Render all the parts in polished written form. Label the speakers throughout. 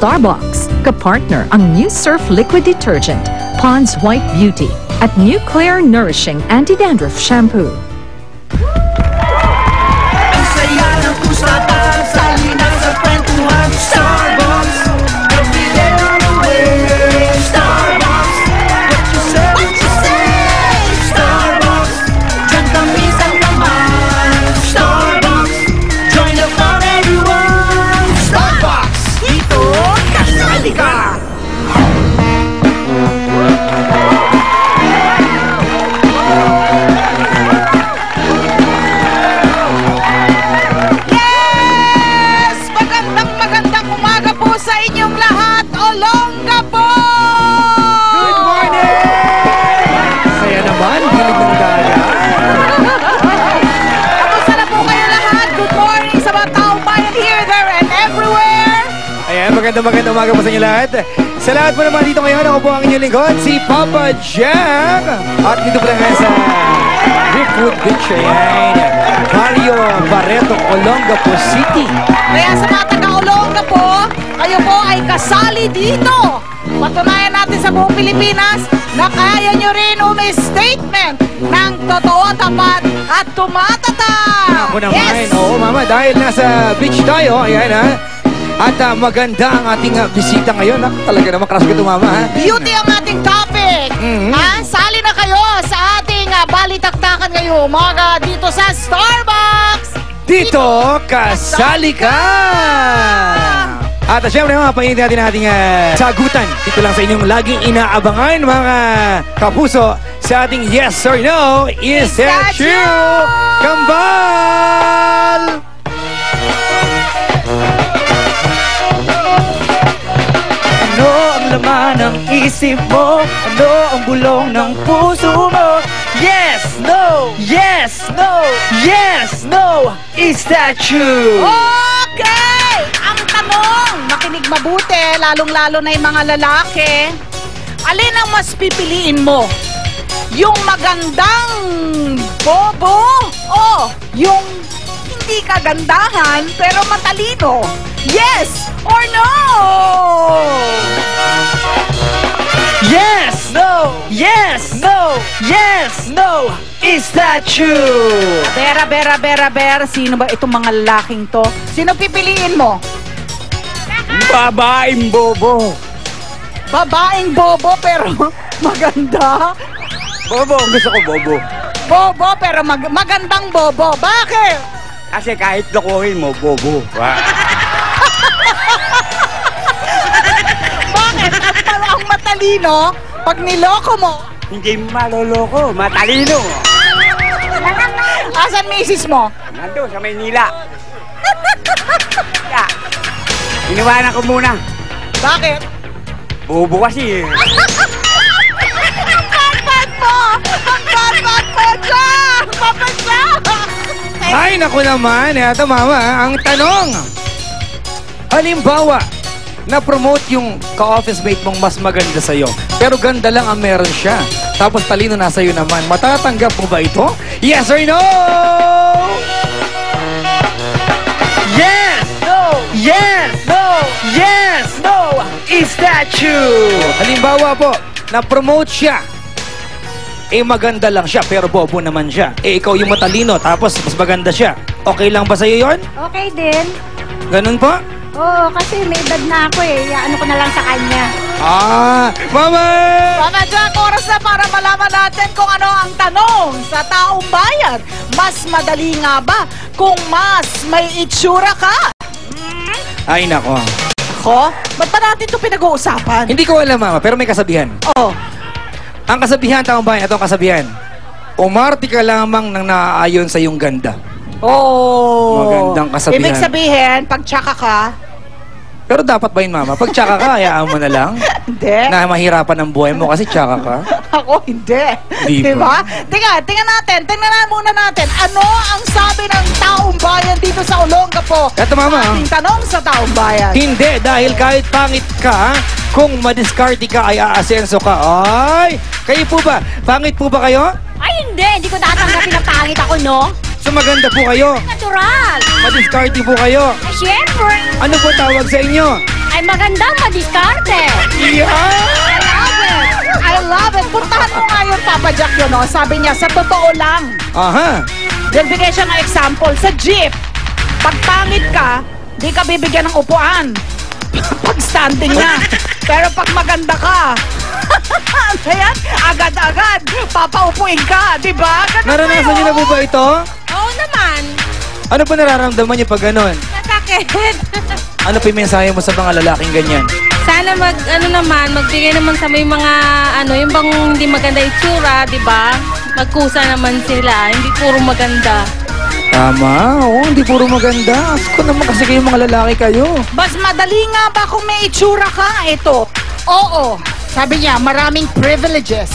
Speaker 1: Starbucks, kapartner ang new Surf Liquid Detergent, Pond's White Beauty, at new Clear Nourishing Anti-Dandruff Shampoo.
Speaker 2: Ang saya ng usapan, salina sa kwentuhan. Starbucks, every day on the way. Starbucks, what you say, Starbucks, dyan kami sa laman. Starbucks, join the fun everyone. Starbucks, dito kasali ka.
Speaker 3: Magandang umaga po sa inyong lahat. Olongga po!
Speaker 4: Good morning! Saya naman, hilig ng daga.
Speaker 3: Kamusta na po kayo lahat? Good morning sa mga taong bayan here, there, and everywhere.
Speaker 4: Ayan, magandang umaga po sa inyo lahat. Sa lahat po naman dito ngayon, ako po ang inyong lingkod, si Papa Jack. At dito po lang sa Driftwood Beach, ayan. Mario Barreto, Olongapo City.
Speaker 3: Kaya sa mga taga-Olongga po, kayo po ay kasali dito. Patunayan natin sa buong Pilipinas na kaya nyo rin umi-statement ng totoo, tapat at tumatatak.
Speaker 4: Ako naman, oo mama, dahil nasa beach tayo, ayan ha. At maganda ang ating bisita ngayon. Talaga naman, crush ko ito mama ha.
Speaker 3: Beauty ang ating topic. Sali na kayo sa ating balitaktakan ngayon, umaga dito sa Starbucks.
Speaker 4: Dito, kasali ka! At syempre mga painitin natin ang ating sagutan. Dito lang sa inyong laging inaabangan mga kapuso sa ating yes or no, is that true? Kambal!
Speaker 2: Ano ang laman ng isip mo? Ano ang bulong ng puso mo? Yes, no, yes, no, yes, no, is that true?
Speaker 3: Okay! Ang tanong, makinig mabuti, lalong-lalo na yung mga lalaki. Alin ang mas pipiliin mo? Yung magandang bobo o yung hindi kagandahan pero matalino? Yes or no?
Speaker 2: Yes, no, yes, no, yes, no, is that true?
Speaker 3: Bera, sino ba itong mga lalaking to? Sino pipiliin mo?
Speaker 2: Babaeng bobo.
Speaker 3: Babaeng bobo pero maganda?
Speaker 2: Bobo, gusto ko bobo.
Speaker 3: Bobo pero magandang bobo. Bakit?
Speaker 2: Kasi kahit lokohin mo, bobo.
Speaker 3: Bakit? Ang matalino, pag niloko mo,
Speaker 2: Hindi maloloko, matalino.
Speaker 3: asan misis mo?
Speaker 2: Nandun sa Maynila. Iniwanan ko muna.
Speaker 3: Bakit?
Speaker 2: Bobo kasi eh.
Speaker 3: Ang bad mo! Ang bad mo dyan! Papa Jack!
Speaker 4: Ay, naku naman. Ito mama, ang tanong. Halimbawa, na-promote yung ka-office mate mong mas maganda sa'yo. Pero ganda lang ang meron siya. Tapos talino na sa'yo naman. Matatanggap mo ba ito? Yes or no?
Speaker 2: Yes! No! Yes! No! Yes! No! Is that true?
Speaker 4: Halimbawa po, na-promote siya. Eh maganda lang siya, pero bobo naman siya. Eh ikaw yung matalino, tapos mas maganda siya. Okay lang ba sa'yo yun?
Speaker 5: Okay din.
Speaker 4: Ganun po?
Speaker 5: Oo, kasi may edad na ako eh. Ano ko na lang sa kanya.
Speaker 4: Mama!
Speaker 3: Papa Jack, oras na para malaman natin kung ano ang tanong sa taong bayan. Mas madali nga ba kung mas may itsura ka?
Speaker 4: Ay nako.
Speaker 3: Ako? Ba't ba natin ito pinag-uusapan?
Speaker 4: Hindi ko alam mama, pero may kasabihan.
Speaker 3: Oh,
Speaker 4: Ang kasabihan, taong bayan, ito ang kasabihan. Umarte ka lamang nang naaayon sa iyong ganda.
Speaker 3: oh.
Speaker 4: Magandang kasabihan.
Speaker 3: Ibig sabihin, pag tsaka ka,
Speaker 4: Pero dapat ba yun, mama? Pag tsaka ka, hayaan mo na lang.
Speaker 3: hindi.
Speaker 4: Na mahirapan ang buhay mo kasi tsaka ka.
Speaker 3: Ako, hindi.
Speaker 4: Di
Speaker 3: Diba? Tingnan natin muna natin. Ano ang sabi ng taong bayan dito sa Olongapo?
Speaker 4: Eto, mama.
Speaker 3: Sa ating tanong sa taong bayan.
Speaker 4: Hindi, dahil kahit pangit ka, kung madiskarte ka ay aasenso ka. Ay! Kayo po ba? Pangit po ba kayo?
Speaker 5: Ay, hindi. Hindi ko tatanggapin na pangit ako, no?
Speaker 4: So maganda po kayo.
Speaker 5: Natural.
Speaker 4: Madiskarte po kayo.
Speaker 5: Ay, syempre.
Speaker 4: Ano po tawag sa inyo?
Speaker 5: ay magandang madiskarte.
Speaker 3: I love it. Puntahan mo nga yung Papa Jack yun, no? Sabi niya, sa totoo lang.
Speaker 4: Aha.
Speaker 3: Then bigay siya ng example. Sa jeep, pag pangit ka, di ka bibigyan ng upuan. Pag standing na. Pero pag maganda ka, ayan, agad-agad, papaupuin ka, di ba? Ganun
Speaker 4: Naranasan niyo na po ba ito?
Speaker 5: Oo naman.
Speaker 4: Ano po nararamdaman niyo pag ganun?
Speaker 5: Masakit.
Speaker 4: Ano po yung mensahe mo sa mga lalaking ganyan?
Speaker 6: Sana magbigay naman sa may mga, yung bang hindi maganda itsura, di ba? Magkusa naman sila, hindi puro maganda.
Speaker 4: Tama, oo, hindi puro maganda. Ako naman kasi kayo mga lalaki kayo.
Speaker 3: Mas madali nga ba kung may itsura ka? Ito. Oo. Sabi niya, maraming privileges.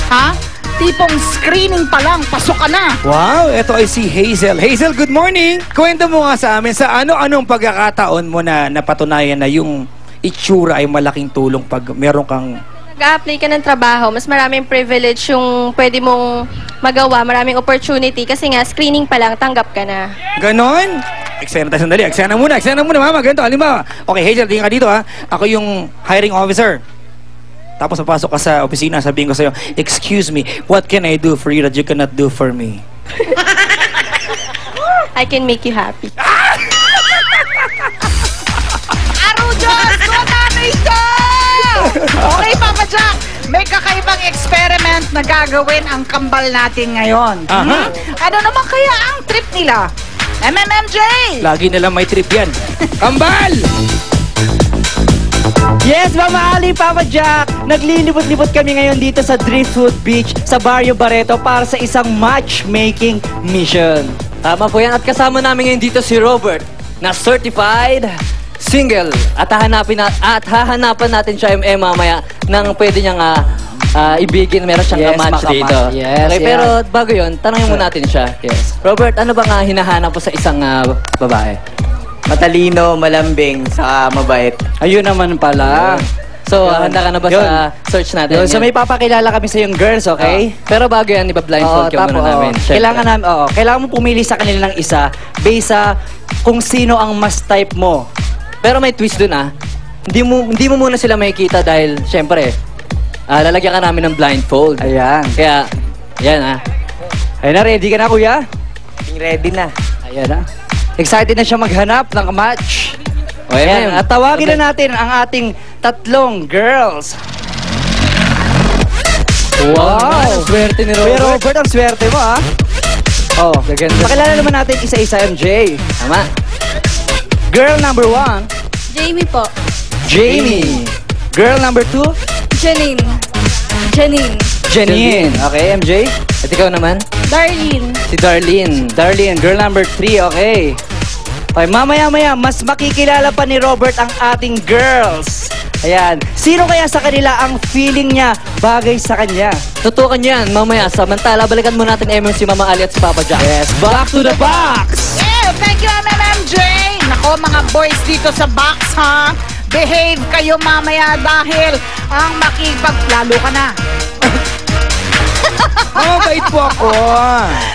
Speaker 3: Ha? Tipong screening pa lang, pasok ka na.
Speaker 4: Wow, ito ay si Hazel. Hazel, good morning! Kwento mo nga sa amin sa anong pagkakataon mo na napatunayan na yung itsura ay malaking tulong pag meron kang...
Speaker 6: Nag-a-apply ka ng trabaho, mas maraming privilege yung pwede mong magawa, maraming opportunity kasi nga screening pa lang, tanggap ka na.
Speaker 4: Ganon? Eksena tayo sandali. Eksena muna, mama. Ganito, halimbawa. Okay, Hazel, tingin ka dito ha. Ako yung hiring officer. Tapos papasok ka sa opisina, sabihin ko sa'yo, excuse me, what can I do for you that you cannot do for me?
Speaker 6: I can make you happy.
Speaker 3: Arujos! Tunanay ito! Okay, Papa Jack. May kakaibang experiment na gagawin ang kambal natin ngayon.
Speaker 4: Aha.
Speaker 3: Ano naman kaya ang trip nila? MMMJ!
Speaker 4: Lagi nilang may trip yan. Kambal!
Speaker 2: Yes, Mama Ali, Papa Jack! Naglilibot-libot kami ngayon dito sa Driftwood Beach sa Barrio Barreto para sa isang matchmaking mission. Tama po yan. At kasama namin ngayon dito si Robert na certified single. At hahanapan natin siya mamaya ng pwede niyang ibigin. Meron siyang match dito.
Speaker 7: Yes,
Speaker 2: okay, pero bago yun, tanongin mo natin siya. Yes. Robert, ano bang hinahanap po sa isang babae?
Speaker 7: Matalino, malambing, sa mabait.
Speaker 2: Ayun naman pala. So, handa ka na ba sa search natin?
Speaker 7: So, may papakilala kami sa yung girls, okay?
Speaker 2: Pero bago yan, iba-blindfold ka muna namin.
Speaker 7: Kailangan mo pumili sa kanila ng isa based sa kung sino ang mas type mo.
Speaker 2: Pero may twist dun Hindi mo muna sila makikita dahil, syempre, lalagyan ka namin ng blindfold.
Speaker 7: Ayan.
Speaker 2: Kaya, yan
Speaker 7: Ayun na, ready ka na, kuya?
Speaker 2: Ready na.
Speaker 7: Ayan na. Excited na siya maghanap ng match.
Speaker 2: Ayan.
Speaker 7: At tawagin na natin ang ating tatlong girls.
Speaker 2: Wow! Ang swerte ni
Speaker 7: Kuya
Speaker 2: Robert.
Speaker 7: Robert, ang swerte mo, ha? Oh,
Speaker 2: Gaganda.
Speaker 7: pakilala naman natin isa-isa, MJ.
Speaker 2: Tama.
Speaker 7: Girl number 1,
Speaker 6: Jamie po.
Speaker 7: Jamie. Girl number 2,
Speaker 6: Janine.
Speaker 7: Janine. Okay, MJ?
Speaker 2: At ikaw naman?
Speaker 6: Darlene.
Speaker 2: Si Darlene.
Speaker 7: Darlene, girl number 3, okay. Okay, mamaya-maya, mas makikilala pa ni Robert ang ating girls. Ayan. Sino kaya sa kanila ang feeling niya bagay sa kanya?
Speaker 2: Tutukan yan mamaya. Samantala, balikan mo natin si Mama Ali at si Papa Jack.
Speaker 7: Yes, back to the box!
Speaker 3: Yeah, thank you, MMMJ! Nako, mga boys dito sa box, ha? Behave kayo mamaya dahil ang lalo ka na.
Speaker 4: Mabait po ako.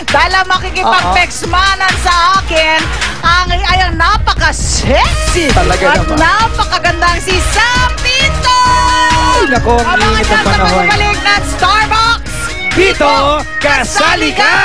Speaker 3: Dahil ang makikipag-pexmanan sa akin, ang napaka-sexy
Speaker 4: Talaga
Speaker 3: at
Speaker 4: naman.
Speaker 3: napakagandang si Sam Pinto!
Speaker 4: Ay, nako, ang
Speaker 3: Abangan
Speaker 4: init
Speaker 3: niya
Speaker 4: ang
Speaker 3: sa
Speaker 4: panahon.
Speaker 3: pagbabalik ng Starbucks!
Speaker 4: Dito, kasali ka!